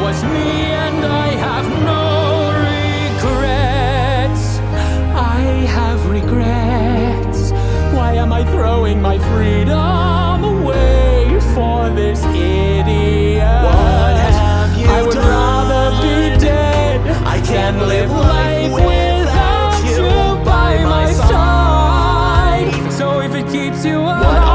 was me and I have no regrets. I have regrets. Why am I throwing my freedom away for this idiot? What have you I would done? rather be dead. I Can't can't live live life life without you by my side. So if it keeps you alive,